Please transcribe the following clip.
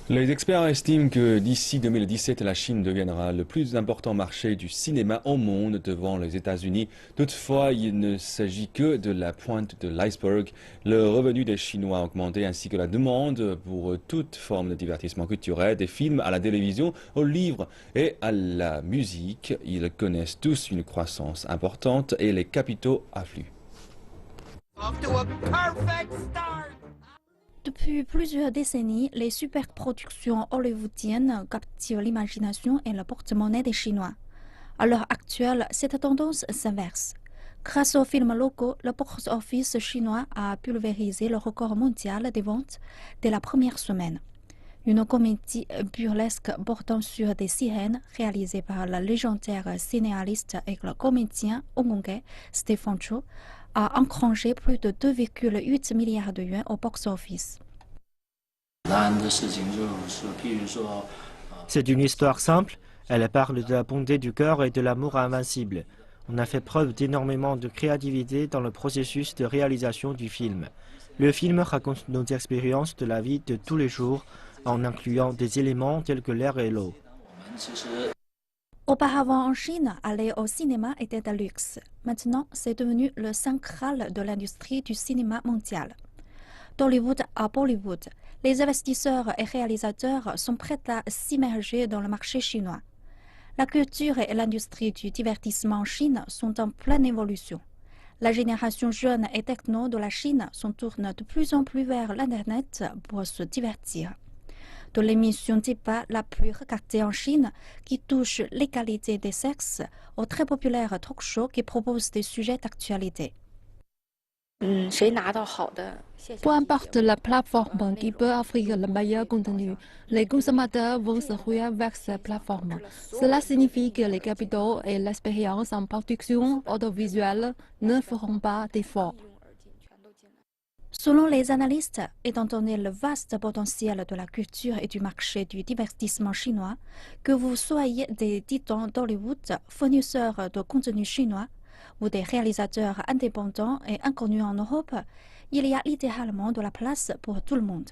Les experts estiment que d'ici 2017, la Chine deviendra le plus important marché du cinéma au monde devant les États-Unis. Toutefois, il ne s'agit que de la pointe de l'iceberg. Le revenu des Chinois a augmenté ainsi que la demande pour toute forme de divertissement culturel, des films à la télévision, aux livres et à la musique. Ils connaissent tous une croissance importante et les capitaux affluent. Depuis plusieurs décennies, les superproductions hollywoodiennes captivent l'imagination et le porte-monnaie des Chinois. À l'heure actuelle, cette tendance s'inverse. Grâce aux films locaux, le box-office chinois a pulvérisé le record mondial des ventes dès la première semaine. Une comédie burlesque portant sur des sirènes, réalisée par le légendaire cinéaliste et le comédien hongkongais Stephen Chow, a engrangé plus de 2,8 milliards de yuans au box-office. C'est une histoire simple, elle parle de la bonté du cœur et de l'amour invincible. On a fait preuve d'énormément de créativité dans le processus de réalisation du film. Le film raconte nos expériences de la vie de tous les jours en incluant des éléments tels que l'air et l'eau. Auparavant en Chine, aller au cinéma était un luxe. Maintenant, c'est devenu le central de l'industrie du cinéma mondial. D'Hollywood à Bollywood, les investisseurs et réalisateurs sont prêts à s'immerger dans le marché chinois. La culture et l'industrie du divertissement en Chine sont en pleine évolution. La génération jeune et techno de la Chine se tourne de plus en plus vers l'Internet pour se divertir. De l'émission Débat la plus regardée en Chine, qui touche l'égalité des sexes, au très populaire talk show qui propose des sujets d'actualité. Peu importe la plateforme qui peut offrir le meilleur contenu, les consommateurs vont se ruer vers ces plateformes. Cela signifie que les capitaux et l'expérience en production audiovisuelle ne feront pas d'efforts. Selon les analystes, étant donné le vaste potentiel de la culture et du marché du divertissement chinois, que vous soyez des titans d'Hollywood, fournisseurs de contenu chinois, ou des réalisateurs indépendants et inconnus en Europe, il y a idéalement de la place pour tout le monde.